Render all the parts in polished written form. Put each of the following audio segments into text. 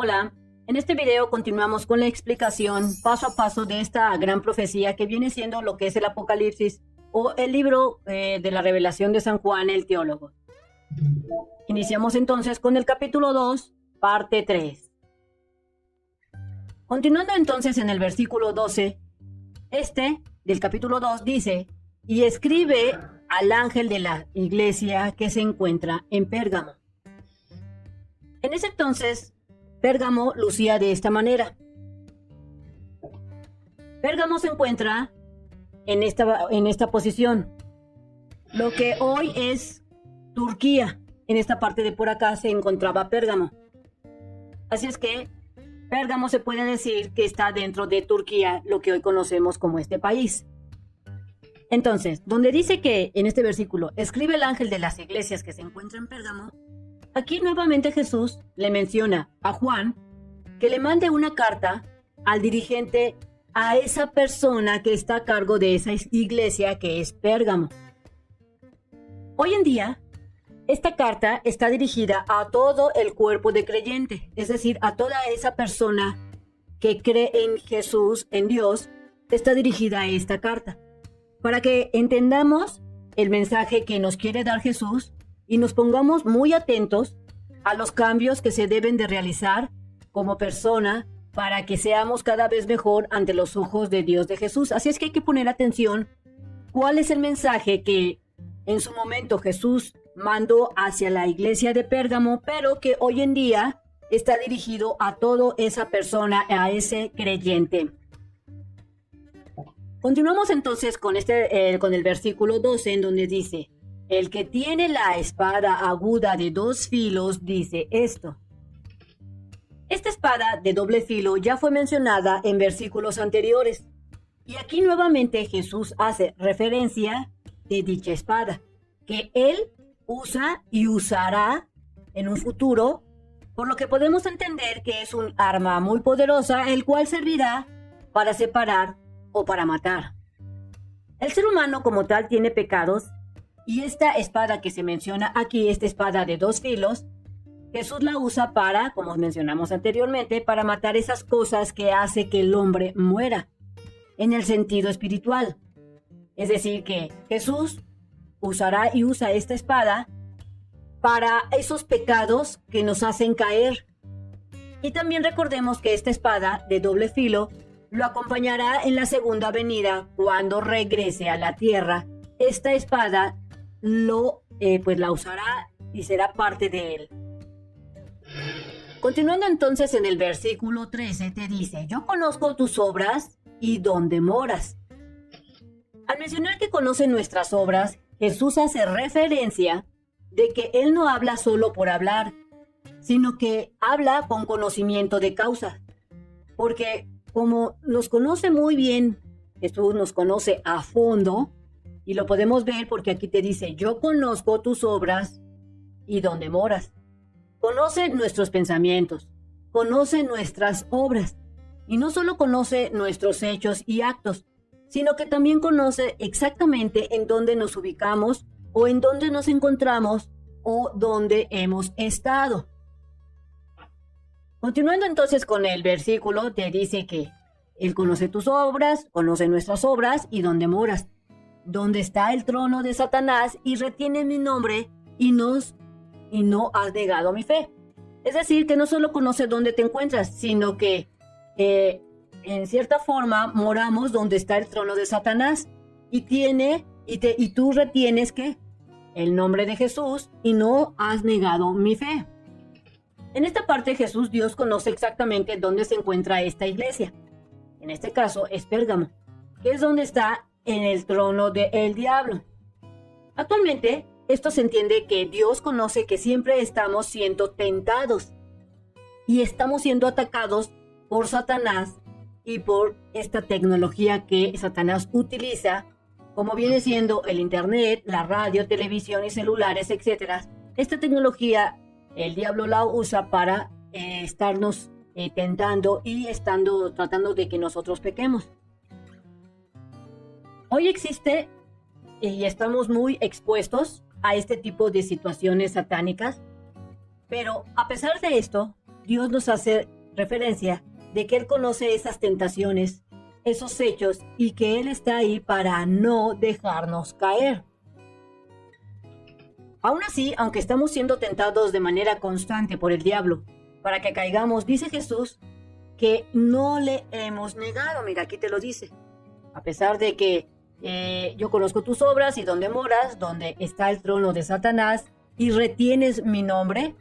Hola, en este video continuamos con la explicación paso a paso de esta gran profecía que viene siendo lo que es el Apocalipsis o el libro de la revelación de San Juan el teólogo. Iniciamos entonces con el capítulo 2, parte 3. Continuando entonces en el versículo 12, del capítulo 2 dice: y escribe al ángel de la iglesia que se encuentra en Pérgamo. En ese entonces, Pérgamo lucía de esta manera. Pérgamo se encuentra en esta posición. Lo que hoy es Turquía. En esta parte de por acá se encontraba Pérgamo. Así es que Pérgamo se puede decir que está dentro de Turquía, lo que hoy conocemos como este país. Entonces, donde dice que en este versículo escribe el ángel de las iglesias que se encuentran en Pérgamo, aquí nuevamente Jesús le menciona a Juan que le mande una carta al dirigente, a esa persona que está a cargo de esa iglesia que es Pérgamo. Hoy en día, esta carta está dirigida a todo el cuerpo de creyente, es decir, a toda esa persona que cree en Jesús, en Dios, está dirigida a esta carta, para que entendamos el mensaje que nos quiere dar Jesús y nos pongamos muy atentos a los cambios que se deben de realizar como persona para que seamos cada vez mejor ante los ojos de Dios de Jesús. Así es que hay que poner atención cuál es el mensaje que en su momento Jesús mandó hacia la iglesia de Pérgamo, pero que hoy en día está dirigido a toda esa persona, a ese creyente. Continuamos entonces con el versículo 12, en donde dice: el que tiene la espada aguda de 2 filos dice esto. Esta espada de doble filo ya fue mencionada en versículos anteriores, y aquí nuevamente Jesús hace referencia de dicha espada, que él usa y usará en un futuro, por lo que podemos entender que es un arma muy poderosa, el cual servirá para separar o para matar. El ser humano como tal tiene pecados, y esta espada que se menciona aquí, esta espada de 2 filos, Jesús la usa para, como mencionamos anteriormente, para matar esas cosas que hace que el hombre muera, en el sentido espiritual. Es decir, que Jesús usará y usa esta espada para esos pecados que nos hacen caer. Y también recordemos que esta espada de doble filo lo acompañará en la segunda venida cuando regrese a la tierra. Esta espada la usará y será parte de él. Continuando entonces en el versículo 13 te dice: yo conozco tus obras y dónde moras. Al mencionar que conoce nuestras obras, Jesús hace referencia de que él no habla solo por hablar, sino que habla con conocimiento de causa. Porque como nos conoce muy bien, Jesús nos conoce a fondo, y lo podemos ver porque aquí te dice: yo conozco tus obras y dónde moras. Conoce nuestros pensamientos, conoce nuestras obras, y no solo conoce nuestros hechos y actos, sino que también conoce exactamente en dónde nos ubicamos o en dónde nos encontramos o dónde hemos estado. Continuando entonces con el versículo, te dice que él conoce tus obras, conoce nuestras obras y dónde moras, dónde está el trono de Satanás, y retiene mi nombre y no has negado mi fe. Es decir, que no solo conoce dónde te encuentras, sino que en cierta forma moramos donde está el trono de Satanás, y tú retienes que el nombre de Jesús y no has negado mi fe. En esta parte Jesús, Dios, conoce exactamente dónde se encuentra esta iglesia. En este caso es Pérgamo, que es donde está en el trono del diablo. Actualmente, esto se entiende que Dios conoce que siempre estamos siendo tentados y estamos siendo atacados por Satanás y por esta tecnología que Satanás utiliza, como viene siendo el internet, la radio, televisión y celulares, etc. Esta tecnología el diablo la usa para estarnos tentando y tratando de que nosotros pequemos. Hoy existe y estamos muy expuestos a este tipo de situaciones satánicas, pero a pesar de esto, Dios nos hace referencia de que Él conoce esas tentaciones, esos hechos, y que Él está ahí para no dejarnos caer. Aún así, aunque estamos siendo tentados de manera constante por el diablo para que caigamos, dice Jesús que no le hemos negado. Mira, aquí te lo dice. A pesar de que yo conozco tus obras y donde moras, donde está el trono de Satanás, y retienes mi nombre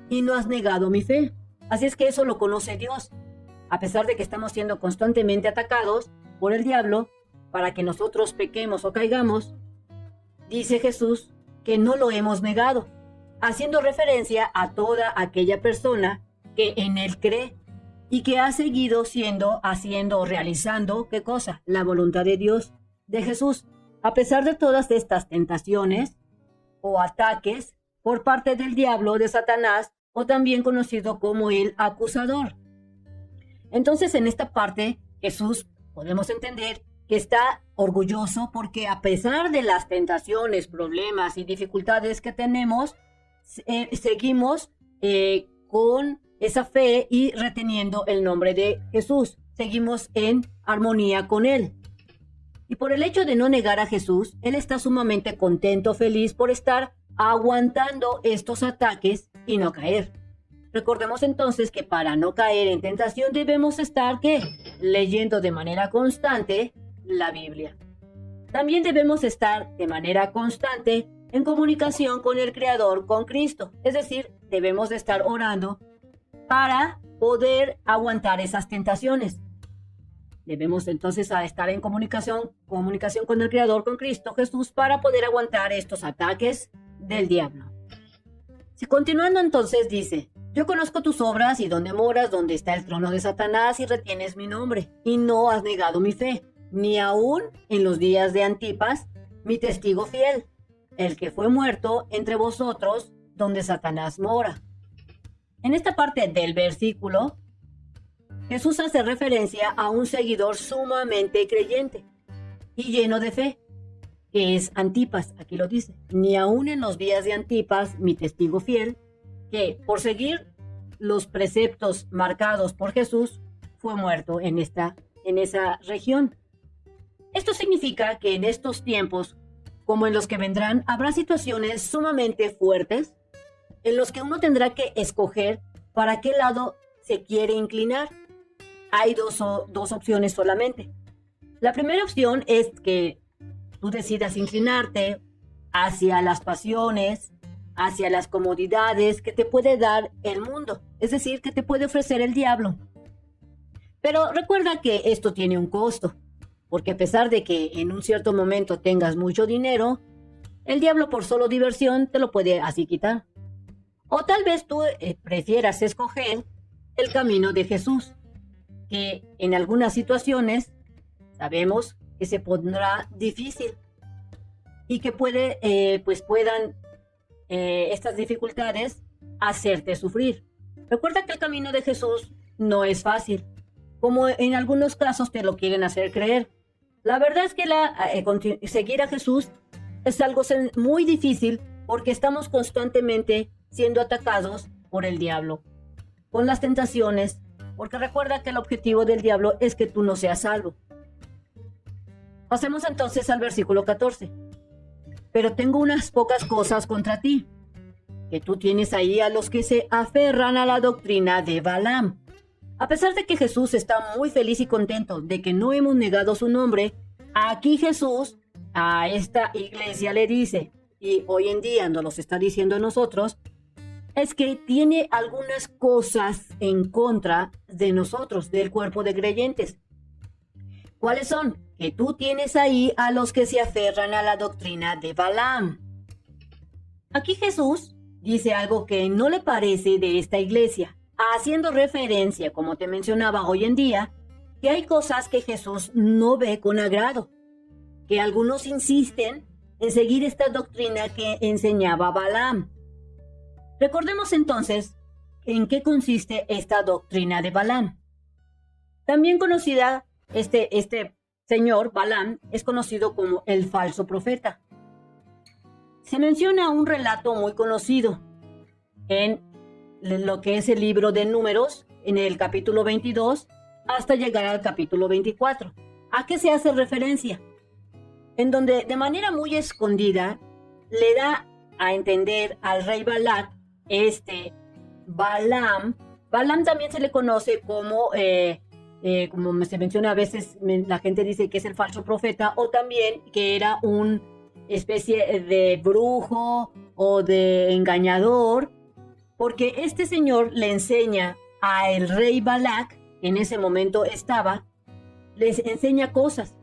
y no has negado mi fe. Así es que eso lo conoce Dios. A pesar de que estamos siendo constantemente atacados por el diablo para que nosotros pequemos o caigamos, dice Jesús que no lo hemos negado, haciendo referencia a toda aquella persona que en Él cree y que ha seguido haciendo o realizando, ¿qué cosa? La voluntad de Dios, de Jesús, a pesar de todas estas tentaciones o ataques por parte del diablo, de Satanás, o también conocido como el acusador. Entonces, en esta parte, Jesús podemos entender que está orgulloso porque a pesar de las tentaciones, problemas y dificultades que tenemos, seguimos con esa fe y reteniendo el nombre de Jesús. Seguimos en armonía con Él. Y por el hecho de no negar a Jesús, Él está sumamente contento, feliz por estar aguantando estos ataques y no caer. Recordemos entonces que para no caer en tentación debemos estar, ¿qué? Leyendo de manera constante la Biblia. También debemos estar de manera constante en comunicación con el Creador, con Cristo. Es decir, debemos de estar orando para poder aguantar esas tentaciones. Debemos entonces estar en comunicación con el Creador, con Cristo Jesús, para poder aguantar estos ataques del diablo. Si continuando entonces dice: yo conozco tus obras y donde moras, donde está el trono de Satanás, y retienes mi nombre, y no has negado mi fe, ni aún en los días de Antipas, mi testigo fiel, el que fue muerto entre vosotros, donde Satanás mora. En esta parte del versículo, Jesús hace referencia a un seguidor sumamente creyente y lleno de fe, que es Antipas. Aquí lo dice: ni aún en los días de Antipas, mi testigo fiel, que por seguir los preceptos marcados por Jesús, fue muerto en esa región. Esto significa que en estos tiempos, como en los que vendrán, habrá situaciones sumamente fuertes en los que uno tendrá que escoger para qué lado se quiere inclinar. Hay dos opciones solamente. La primera opción es que tú decidas inclinarte hacia las pasiones, hacia las comodidades que te puede dar el mundo, es decir, que te puede ofrecer el diablo. Pero recuerda que esto tiene un costo, porque a pesar de que en un cierto momento tengas mucho dinero, el diablo por solo diversión te lo puede así quitar. O tal vez tú prefieras escoger el camino de Jesús, que en algunas situaciones sabemos que se pondrá difícil y que puedan estas dificultades hacerte sufrir. Recuerda que el camino de Jesús no es fácil, como en algunos casos te lo quieren hacer creer. La verdad es que seguir a Jesús es algo muy difícil porque estamos constantemente siendo atacados por el diablo, con las tentaciones, porque recuerda que el objetivo del diablo es que tú no seas salvo. Pasemos entonces al versículo 14. Pero tengo unas pocas cosas contra ti, que tú tienes ahí a los que se aferran a la doctrina de Balaam. A pesar de que Jesús está muy feliz y contento de que no hemos negado su nombre, aquí Jesús a esta iglesia le dice, y hoy en día nos los está diciendo a nosotros, es que tiene algunas cosas en contra de nosotros, del cuerpo de creyentes. ¿Cuáles son? Que tú tienes ahí a los que se aferran a la doctrina de Balaam. Aquí Jesús dice algo que no le parece de esta iglesia, haciendo referencia, como te mencionaba hoy en día, que hay cosas que Jesús no ve con agrado, que algunos insisten en seguir esta doctrina que enseñaba Balaam. Recordemos entonces en qué consiste esta doctrina de Balaam. También conocida, este señor Balaam es conocido como el falso profeta. Se menciona un relato muy conocido en lo que es el libro de Números, en el capítulo 22, hasta llegar al capítulo 24. ¿A qué se hace referencia? En donde de manera muy escondida le da a entender al rey Balac, Balaam. Balaam también se le conoce como se menciona a veces, la gente dice que es el falso profeta, o también que era una especie de brujo o de engañador, porque este señor le enseña al rey Balac, que en ese momento les enseña cosas,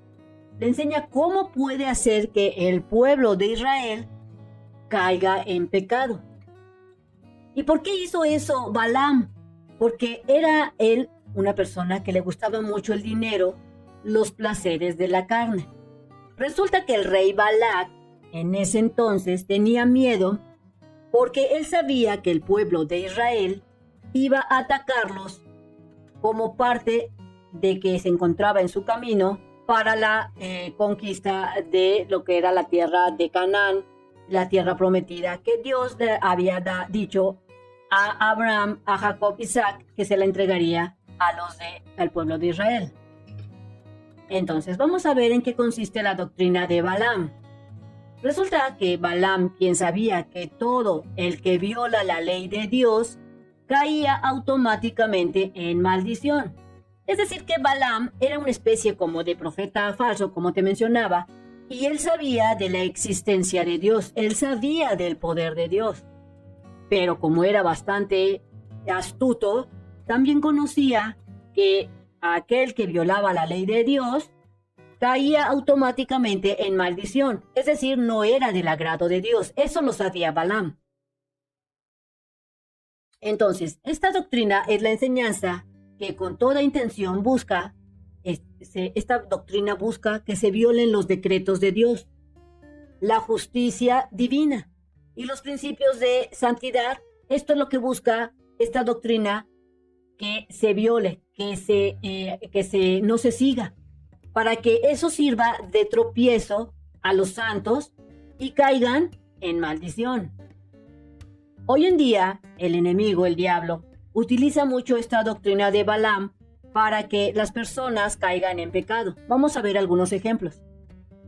le enseña cómo puede hacer que el pueblo de Israel caiga en pecado. ¿Y por qué hizo eso Balaam? Porque era él una persona que le gustaba mucho el dinero, los placeres de la carne. Resulta que el rey Balac en ese entonces tenía miedo porque él sabía que el pueblo de Israel iba a atacarlos como parte de que se encontraba en su camino para la conquista de lo que era la tierra de Canaán, la tierra prometida que Dios le había dicho a Abraham, a Jacob, Isaac, que se la entregaría al pueblo de Israel. Entonces vamos a ver en qué consiste la doctrina de Balaam. Resulta que Balaam, quien sabía que todo el que viola la ley de Dios caía automáticamente en maldición. Es decir, que Balaam era una especie como de profeta falso, como te mencionaba, y él sabía de la existencia de Dios, él sabía del poder de Dios. Pero como era bastante astuto, también conocía que aquel que violaba la ley de Dios caía automáticamente en maldición, es decir, no era del agrado de Dios. Eso lo sabía Balaam. Entonces, esta doctrina es la enseñanza que con toda intención busca, esta doctrina busca que se violen los decretos de Dios, la justicia divina y los principios de santidad. Esto es lo que busca esta doctrina, que se viole, que no se siga, para que eso sirva de tropiezo a los santos y caigan en maldición. Hoy en día, el enemigo, el diablo, utiliza mucho esta doctrina de Balaam para que las personas caigan en pecado. Vamos a ver algunos ejemplos.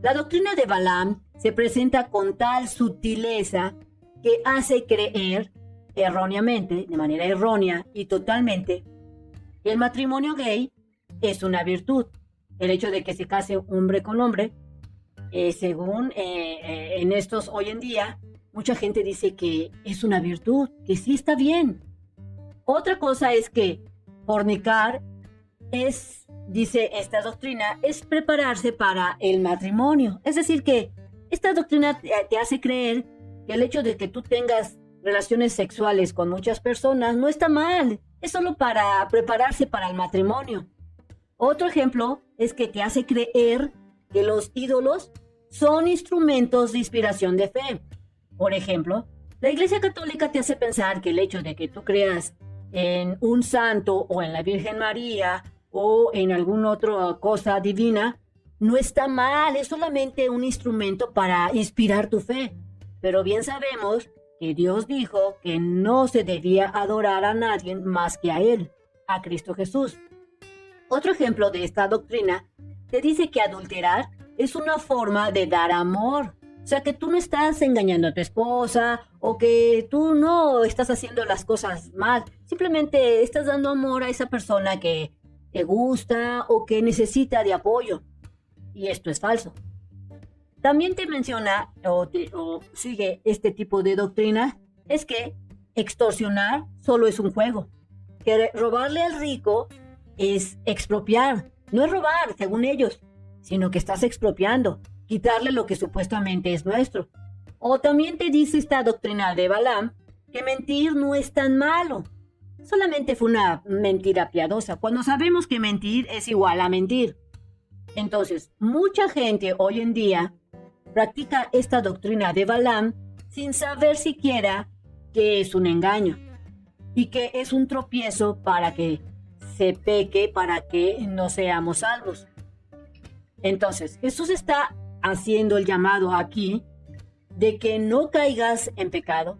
La doctrina de Balaam se presenta con tal sutileza que hace creer erróneamente, de manera errónea y totalmente, que el matrimonio gay es una virtud. El hecho de que se case hombre con hombre, según en estos hoy en día, mucha gente dice que es una virtud, que sí está bien. Otra cosa es que fornicar dice esta doctrina, es prepararse para el matrimonio. Es decir, que esta doctrina te hace creer que el hecho de que tú tengas relaciones sexuales con muchas personas no está mal, es solo para prepararse para el matrimonio. Otro ejemplo es que te hace creer que los ídolos son instrumentos de inspiración de fe. Por ejemplo, la Iglesia Católica te hace pensar que el hecho de que tú creas en un santo o en la Virgen María o en alguna otra cosa divina no está mal, es solamente un instrumento para inspirar tu fe. Pero bien sabemos que Dios dijo que no se debía adorar a nadie más que a Él, a Cristo Jesús. Otro ejemplo de esta doctrina te dice que adulterar es una forma de dar amor. O sea, que tú no estás engañando a tu esposa o que tú no estás haciendo las cosas mal. Simplemente estás dando amor a esa persona que te gusta o que necesita de apoyo. Y esto es falso. También te menciona o sigue este tipo de doctrina, es que extorsionar solo es un juego. Que robarle al rico es expropiar. No es robar, según ellos, sino que estás expropiando, quitarle lo que supuestamente es nuestro. O también te dice esta doctrina de Balaam que mentir no es tan malo. Solamente fue una mentira piadosa, cuando sabemos que mentir es igual a mentir. Entonces, mucha gente hoy en día practica esta doctrina de Balaam sin saber siquiera que es un engaño y que es un tropiezo para que se peque, para que no seamos salvos. Entonces, Jesús está haciendo el llamado aquí de que no caigas en pecado,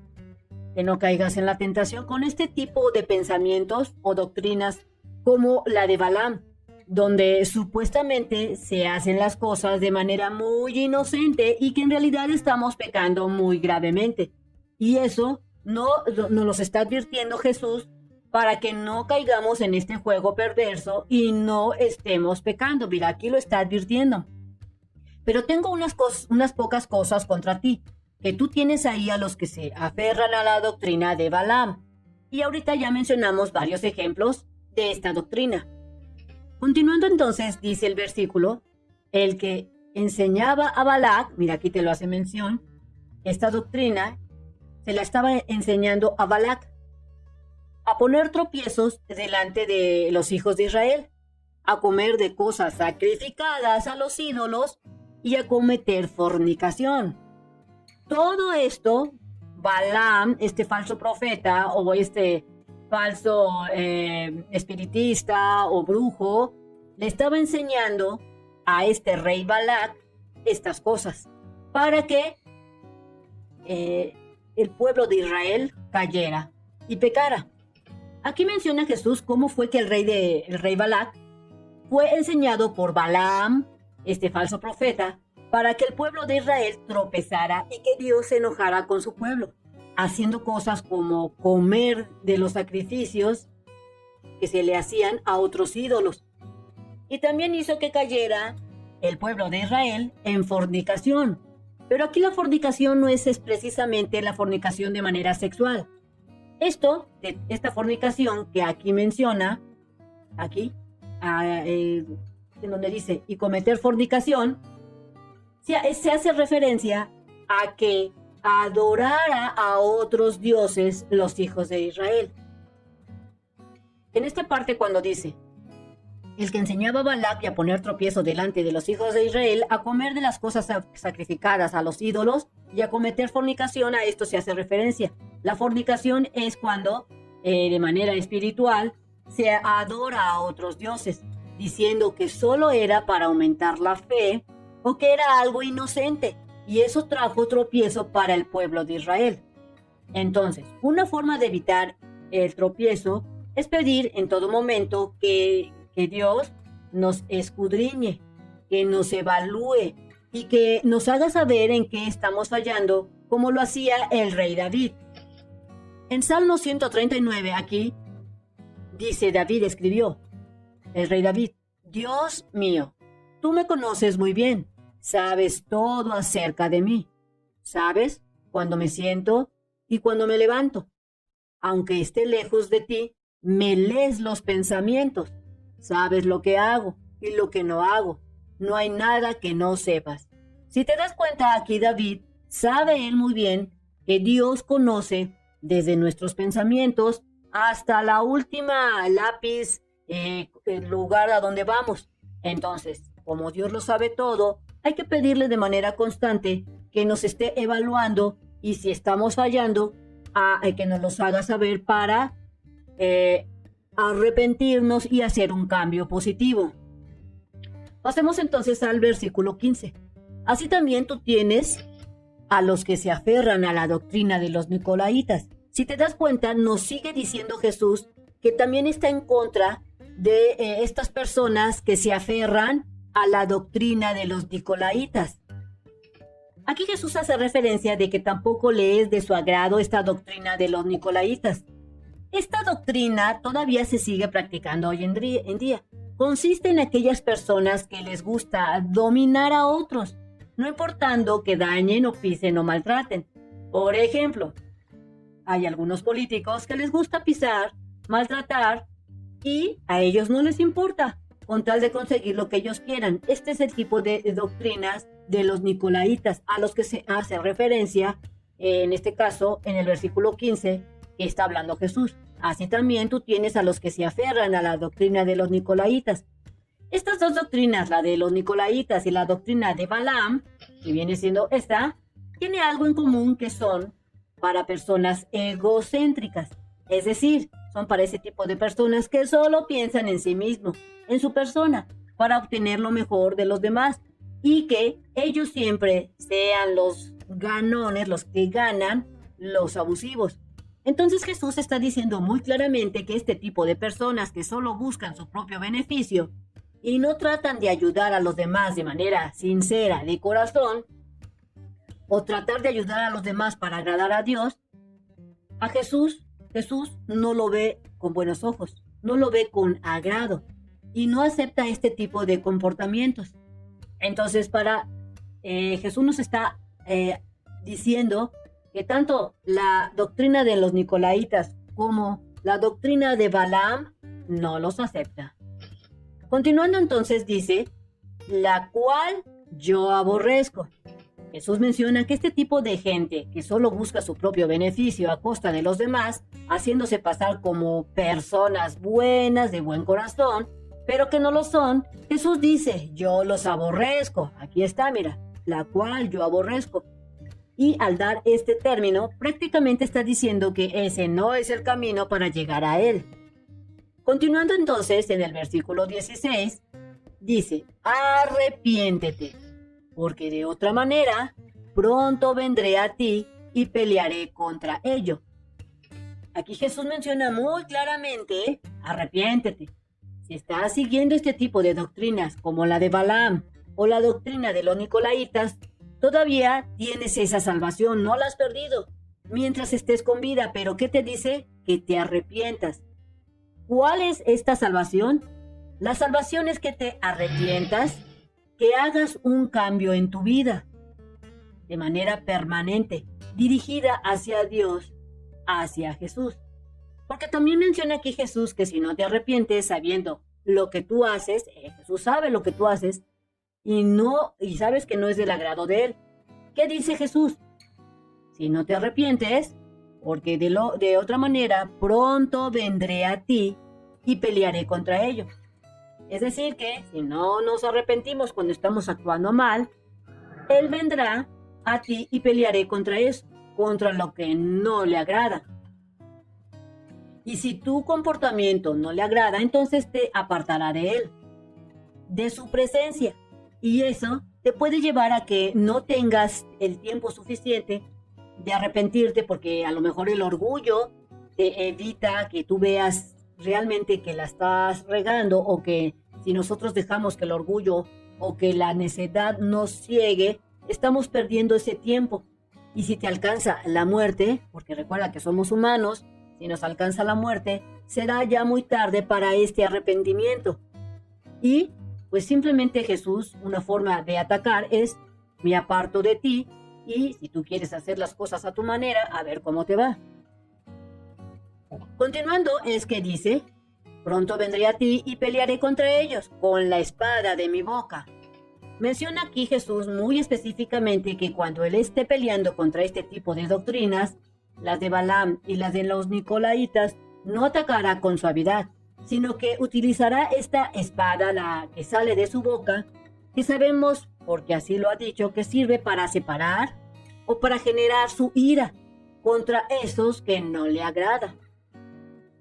que no caigas en la tentación con este tipo de pensamientos o doctrinas como la de Balaam, donde supuestamente se hacen las cosas de manera muy inocente y que en realidad estamos pecando muy gravemente. Y eso nos los está advirtiendo Jesús para que no caigamos en este juego perverso y no estemos pecando. Mira, aquí lo está advirtiendo. Pero tengo unas pocas cosas contra ti, que tú tienes ahí a los que se aferran a la doctrina de Balaam. Y ahorita ya mencionamos varios ejemplos de esta doctrina. Continuando entonces, dice el versículo, el que enseñaba a Balac, mira aquí te lo hace mención, esta doctrina se la estaba enseñando a Balac, a poner tropiezos delante de los hijos de Israel, a comer de cosas sacrificadas a los ídolos y a cometer fornicación. Todo esto, Balaam, este falso profeta o este falso espiritista o brujo, le estaba enseñando a este rey Balac estas cosas para que el pueblo de Israel cayera y pecara. Aquí menciona Jesús cómo fue que el rey Balac fue enseñado por Balaam, este falso profeta, para que el pueblo de Israel tropezara y que Dios se enojara con su pueblo, haciendo cosas como comer de los sacrificios que se le hacían a otros ídolos. Y también hizo que cayera el pueblo de Israel en fornicación. Pero aquí la fornicación no es precisamente la fornicación de manera sexual. Esta fornicación que aquí menciona, aquí, en donde dice, y cometer fornicación, se hace referencia a que adorara a otros dioses los hijos de Israel. En esta parte cuando dice, el que enseñaba a Balac y a poner tropiezo delante de los hijos de Israel, a comer de las cosas sacrificadas a los ídolos y a cometer fornicación, a esto se hace referencia. La fornicación es cuando, de manera espiritual, se adora a otros dioses, diciendo que solo era para aumentar la fe o que era algo inocente, y eso trajo tropiezo para el pueblo de Israel. Entonces, una forma de evitar el tropiezo es pedir en todo momento que Dios nos escudriñe, que nos evalúe y que nos haga saber en qué estamos fallando, como lo hacía el rey David. En Salmo 139, aquí, dice David, escribió, el rey David, Dios mío, tú me conoces muy bien, sabes todo acerca de mí, sabes cuando me siento y cuando me levanto. Aunque esté lejos de ti, me lees los pensamientos, sabes lo que hago y lo que no hago, no hay nada que no sepas. Si te das cuenta aquí, David sabe él muy bien que Dios conoce desde nuestros pensamientos hasta la última lápiz, el lugar a donde vamos. Entonces, como Dios lo sabe todo, hay que pedirle de manera constante que nos esté evaluando y si estamos fallando, que nos los haga saber para arrepentirnos y hacer un cambio positivo. Pasemos entonces al versículo 15. Así también tú tienes a los que se aferran a la doctrina de los nicolaitas. Si te das cuenta, nos sigue diciendo Jesús que también está en contra de estas personas que se aferran a la doctrina de los nicolaitas. Aquí Jesús hace referencia de que tampoco le es de su agrado esta doctrina de los nicolaitas. Esta doctrina todavía se sigue practicando hoy en día. Consiste en aquellas personas que les gusta dominar a otros, no importando que dañen o pisen o maltraten. Por ejemplo, hay algunos políticos que les gusta pisar, maltratar y a ellos no les importa, con tal de conseguir lo que ellos quieran. Este es el tipo de doctrinas de los nicolaitas a los que se hace referencia, en este caso, en el versículo 15, que está hablando Jesús. Así también tú tienes a los que se aferran a la doctrina de los nicolaitas. Estas dos doctrinas, la de los nicolaitas y la doctrina de Balaam, que viene siendo esta, tiene algo en común que son para personas egocéntricas. Es decir, son para ese tipo de personas que solo piensan en sí mismo, en su persona, para obtener lo mejor de los demás y que ellos siempre sean los ganones, los que ganan, los abusivos. Entonces Jesús está diciendo muy claramente que este tipo de personas que solo buscan su propio beneficio y no tratan de ayudar a los demás de manera sincera, de corazón, o tratar de ayudar a los demás para agradar a Dios, a Jesús no lo ve con buenos ojos, no lo ve con agrado y no acepta este tipo de comportamientos. Entonces, Jesús nos está diciendo que tanto la doctrina de los nicolaitas como la doctrina de Balaam no los acepta. Continuando entonces dice, la cual yo aborrezco. Jesús menciona que este tipo de gente que solo busca su propio beneficio a costa de los demás, haciéndose pasar como personas buenas, de buen corazón, pero que no lo son, Jesús dice, yo los aborrezco. Aquí está, mira, la cual yo aborrezco. Y al dar este término, prácticamente está diciendo que ese no es el camino para llegar a él. Continuando entonces en el versículo 16, dice, arrepiéntete, porque de otra manera pronto vendré a ti y pelearé contra ello. Aquí Jesús menciona muy claramente, arrepiéntete. Si estás siguiendo este tipo de doctrinas como la de Balaam o la doctrina de los nicolaitas, todavía tienes esa salvación, no la has perdido mientras estés con vida, pero ¿qué te dice? Que te arrepientas. ¿Cuál es esta salvación? La salvación es que te arrepientas, que hagas un cambio en tu vida de manera permanente, dirigida hacia Dios, hacia Jesús. Porque también menciona aquí Jesús que si no te arrepientes sabiendo lo que tú haces, Jesús sabe lo que tú haces y sabes que no es del agrado de Él. ¿Qué dice Jesús? Si no te arrepientes, porque de otra manera pronto vendré a ti y pelearé contra ello. Es decir que si no nos arrepentimos cuando estamos actuando mal, Él vendrá a ti y pelearé contra eso, contra lo que no le agrada. Y si tu comportamiento no le agrada, entonces te apartará de Él, de su presencia. Y eso te puede llevar a que no tengas el tiempo suficiente de arrepentirte, porque a lo mejor el orgullo te evita que tú veas realmente que la estás regando, o que si nosotros dejamos que el orgullo o que la necedad nos ciegue, estamos perdiendo ese tiempo. Y si te alcanza la muerte, porque recuerda que somos humanos, si nos alcanza la muerte, será ya muy tarde para este arrepentimiento. Y pues simplemente Jesús, una forma de atacar es, me aparto de ti, y si tú quieres hacer las cosas a tu manera, a ver cómo te va. Continuando es que dice, pronto vendré a ti y pelearé contra ellos con la espada de mi boca. Menciona aquí Jesús muy específicamente que cuando Él esté peleando contra este tipo de doctrinas, las de Balaam y las de los nicolaitas, no atacará con suavidad, sino que utilizará esta espada, la que sale de su boca, que sabemos, porque así lo ha dicho, que sirve para separar o para generar su ira contra esos que no le agrada.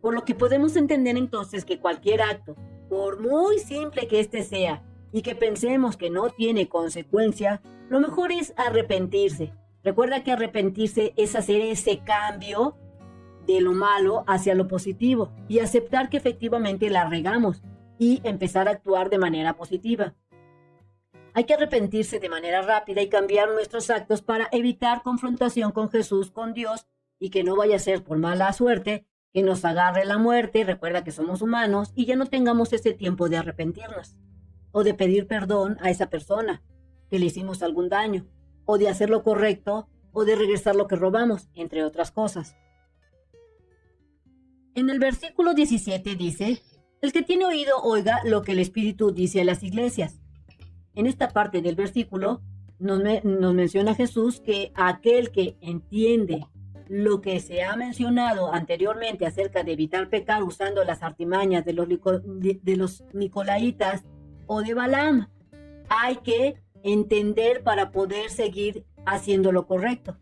Por lo que podemos entender entonces que cualquier acto, por muy simple que éste sea, y que pensemos que no tiene consecuencia, lo mejor es arrepentirse. Recuerda que arrepentirse es hacer ese cambio de lo malo hacia lo positivo y aceptar que efectivamente la regamos y empezar a actuar de manera positiva. Hay que arrepentirse de manera rápida y cambiar nuestros actos para evitar confrontación con Jesús, con Dios, y que no vaya a ser por mala suerte que nos agarre la muerte. Recuerda que somos humanos y ya no tengamos ese tiempo de arrepentirnos o de pedir perdón a esa persona que le hicimos algún daño, o de hacer lo correcto, o de regresar lo que robamos, entre otras cosas. En el versículo 17 dice, el que tiene oído oiga lo que el Espíritu dice a las iglesias. En esta parte del versículo nos menciona Jesús que aquel que entiende lo que se ha mencionado anteriormente acerca de evitar pecar usando las artimañas de los nicolaitas o de Balaam, hay que entender para poder seguir haciendo lo correcto.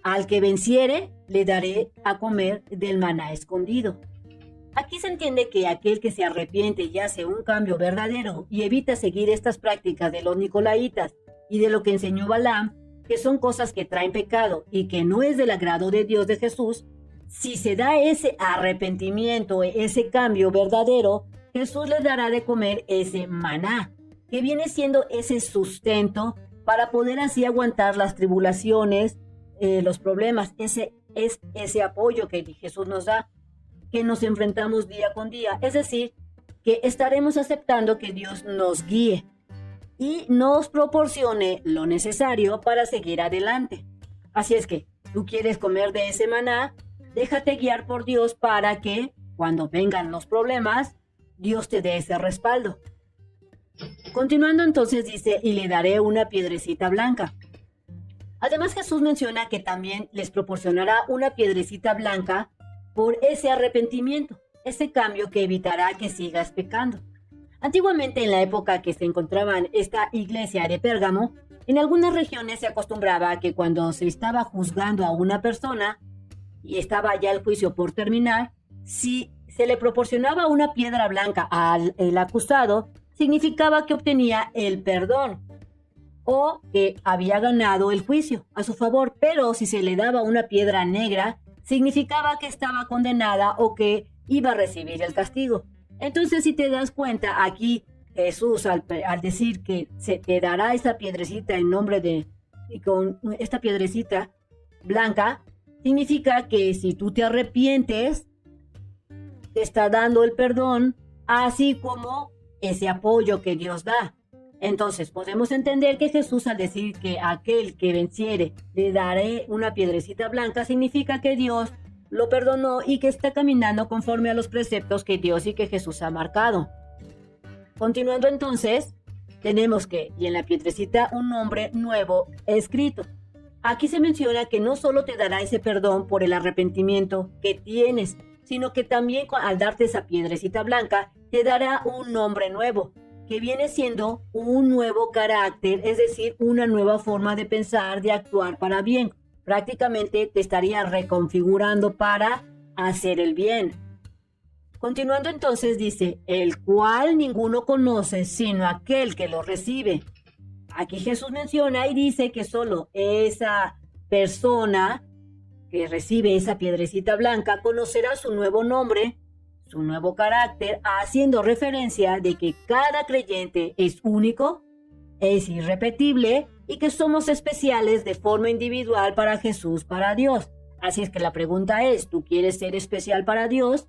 Al que venciere, le daré a comer del maná escondido. Aquí se entiende que aquel que se arrepiente y hace un cambio verdadero y evita seguir estas prácticas de los nicolaitas y de lo que enseñó Balaam, que son cosas que traen pecado y que no es del agrado de Dios de Jesús, si se da ese arrepentimiento, ese cambio verdadero, Jesús les dará de comer ese maná, que viene siendo ese sustento para poder así aguantar las tribulaciones, los problemas. Ese es ese apoyo que Jesús nos da, que nos enfrentamos día con día. Es decir, que estaremos aceptando que Dios nos guíe y nos proporcione lo necesario para seguir adelante. Así es que tú quieres comer de ese maná, déjate guiar por Dios para que cuando vengan los problemas, Dios te dé ese respaldo. Continuando entonces dice, y le daré una piedrecita blanca. Además Jesús menciona que también les proporcionará una piedrecita blanca por ese arrepentimiento, ese cambio que evitará que sigas pecando. Antiguamente, en la época que se encontraba esta iglesia de Pérgamo, en algunas regiones se acostumbraba a que cuando se estaba juzgando a una persona y estaba ya el juicio por terminar, si se le proporcionaba una piedra blanca al acusado, significaba que obtenía el perdón o que había ganado el juicio a su favor, pero si se le daba una piedra negra, significaba que estaba condenada o que iba a recibir el castigo. Entonces, si te das cuenta, aquí Jesús al decir que se te dará esa piedrecita en nombre de, y con esta piedrecita blanca, significa que si tú te arrepientes, te está dando el perdón, así como ese apoyo que Dios da. Entonces, podemos entender que Jesús al decir que aquel que venciere le daré una piedrecita blanca, significa que Dios lo perdonó y que está caminando conforme a los preceptos que Dios y que Jesús ha marcado. Continuando entonces, tenemos que, y en la piedrecita, un nombre nuevo escrito. Aquí se menciona que no solo te dará ese perdón por el arrepentimiento que tienes, sino que también al darte esa piedrecita blanca, te dará un nombre nuevo, que viene siendo un nuevo carácter, es decir, una nueva forma de pensar, de actuar para bien. Prácticamente te estaría reconfigurando para hacer el bien. Continuando entonces dice, el cual ninguno conoce sino aquel que lo recibe. Aquí Jesús menciona y dice que solo esa persona que recibe esa piedrecita blanca conocerá su nuevo nombre, su nuevo carácter, haciendo referencia de que cada creyente es único, es irrepetible y que somos especiales de forma individual para Jesús, para Dios. Así es que la pregunta es, ¿tú quieres ser especial para Dios?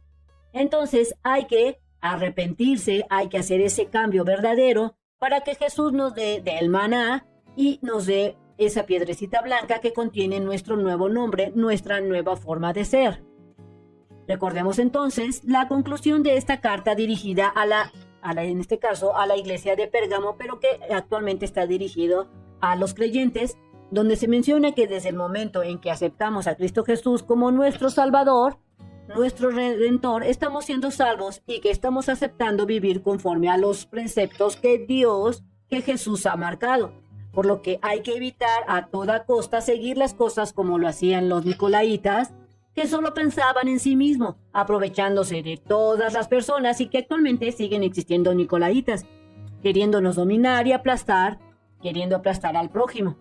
Entonces hay que arrepentirse, hay que hacer ese cambio verdadero para que Jesús nos dé del maná y nos dé esa piedrecita blanca que contiene nuestro nuevo nombre, nuestra nueva forma de ser. Recordemos entonces la conclusión de esta carta dirigida en este caso a la iglesia de Pérgamo, pero que actualmente está dirigido a los creyentes, donde se menciona que desde el momento en que aceptamos a Cristo Jesús como nuestro Salvador, nuestro Redentor, estamos siendo salvos y que estamos aceptando vivir conforme a los preceptos que Jesús ha marcado. Por lo que hay que evitar a toda costa seguir las cosas como lo hacían los nicolaitas, que solo pensaban en sí mismos, aprovechándose de todas las personas y que actualmente siguen existiendo nicolaitas, queriéndonos dominar y aplastar, queriendo aplastar al prójimo,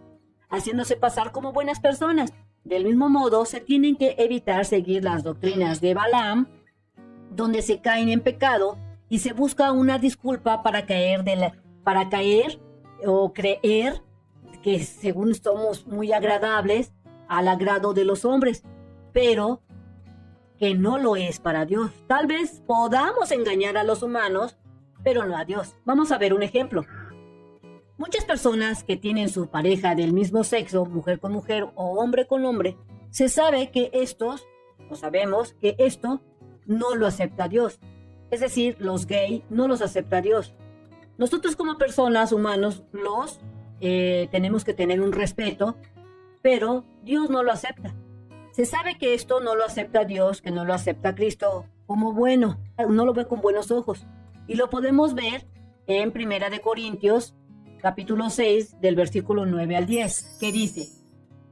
haciéndose pasar como buenas personas. Del mismo modo, se tienen que evitar seguir las doctrinas de Balaam, donde se caen en pecado y se busca una disculpa para caer o creer que según somos muy agradables al agrado de los hombres, pero que no lo es para Dios. Tal vez podamos engañar a los humanos, pero no a Dios. Vamos a ver un ejemplo. Muchas personas que tienen su pareja del mismo sexo, mujer con mujer o hombre con hombre, se sabe que sabemos que esto no lo acepta Dios. Es decir, los gays no los acepta Dios. Nosotros como personas humanos tenemos que tener un respeto, pero Dios no lo acepta. Se sabe que esto no lo acepta Dios, que no lo acepta Cristo como bueno, no lo ve con buenos ojos. Y lo podemos ver en 1 Corintios, capítulo 6, del versículo 9 al 10, que dice,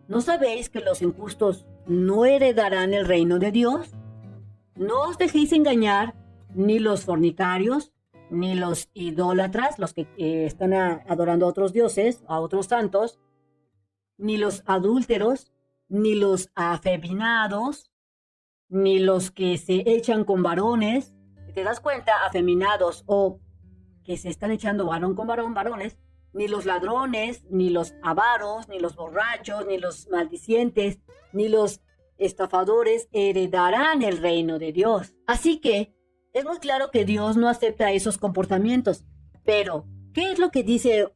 ¿no sabéis que los injustos no heredarán el reino de Dios? No os dejéis engañar, ni los fornicarios, ni los idólatras, los que están adorando a otros dioses, a otros santos, ni los adúlteros, ni los afeminados, ni los que se echan con varones. Si te das cuenta, afeminados o que se están echando varón con varón, varones, ni los ladrones, ni los avaros, ni los borrachos, ni los maldicientes, ni los estafadores heredarán el reino de Dios. Así que es muy claro que Dios no acepta esos comportamientos. Pero, ¿qué es lo que dice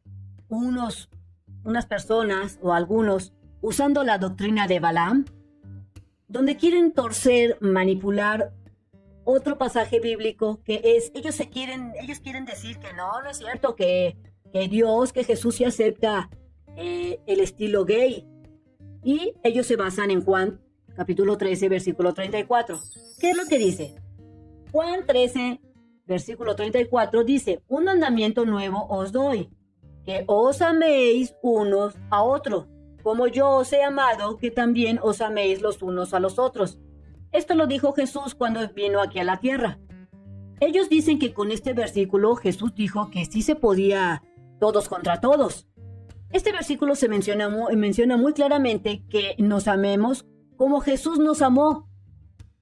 unas personas o algunos usando la doctrina de Balaam? Donde quieren torcer, manipular otro pasaje bíblico que es, ellos quieren decir que no es cierto, que Dios, que Jesús sí acepta el estilo gay. Y ellos se basan en Juan capítulo 13, versículo 34. ¿Qué es lo que dice? Juan 13, versículo 34 dice, un mandamiento nuevo os doy, que os améis unos a otros, como yo os he amado, que también os améis los unos a los otros. Esto lo dijo Jesús cuando vino aquí a la tierra. Ellos dicen que con este versículo Jesús dijo que sí se podía todos contra todos. Este versículo se menciona muy claramente que nos amemos como Jesús nos amó.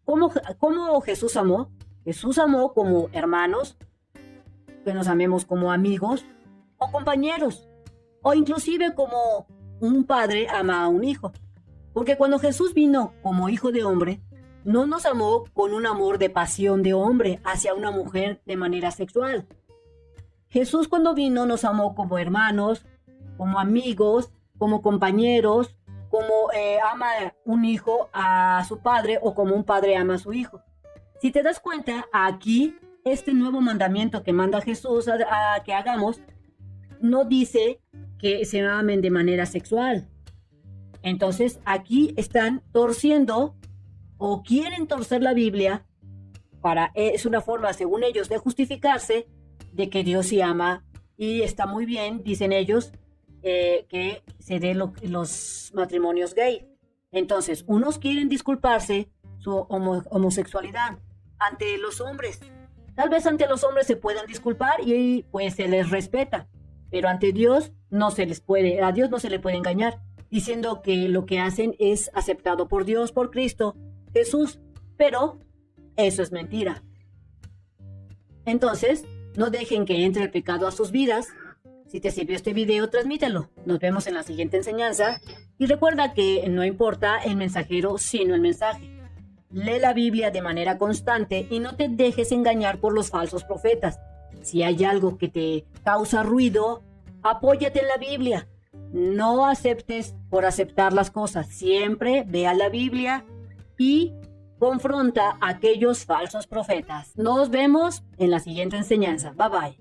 ¿Cómo Jesús amó? Jesús amó como hermanos, que nos amemos como amigos o compañeros, o inclusive como un padre ama a un hijo. Porque cuando Jesús vino como hijo de hombre, no nos amó con un amor de pasión de hombre hacia una mujer de manera sexual. Jesús cuando vino nos amó como hermanos, como amigos, como compañeros, como ama un hijo a su padre o como un padre ama a su hijo. Si te das cuenta, aquí este nuevo mandamiento que manda Jesús a que hagamos, no dice que se amen de manera sexual. Entonces aquí están torciendo o quieren torcer la Biblia es una forma, según ellos, de justificarse de que Dios sí ama y está muy bien, dicen ellos, que se den los matrimonios gay. Entonces, unos quieren disculparse su homosexualidad ante los hombres. Tal vez ante los hombres se puedan disculpar y pues se les respeta, pero ante Dios a Dios no se le puede engañar, diciendo que lo que hacen es aceptado por Dios, por Cristo Jesús, pero eso es mentira. Entonces, no dejen que entre el pecado a sus vidas. Si te sirvió este video, transmítelo. Nos vemos en la siguiente enseñanza. Y recuerda que no importa el mensajero, sino el mensaje. Lee la Biblia de manera constante y no te dejes engañar por los falsos profetas. Si hay algo que te causa ruido, apóyate en la Biblia. No aceptes por aceptar las cosas. Siempre vea la Biblia y confronta a aquellos falsos profetas. Nos vemos en la siguiente enseñanza. Bye bye.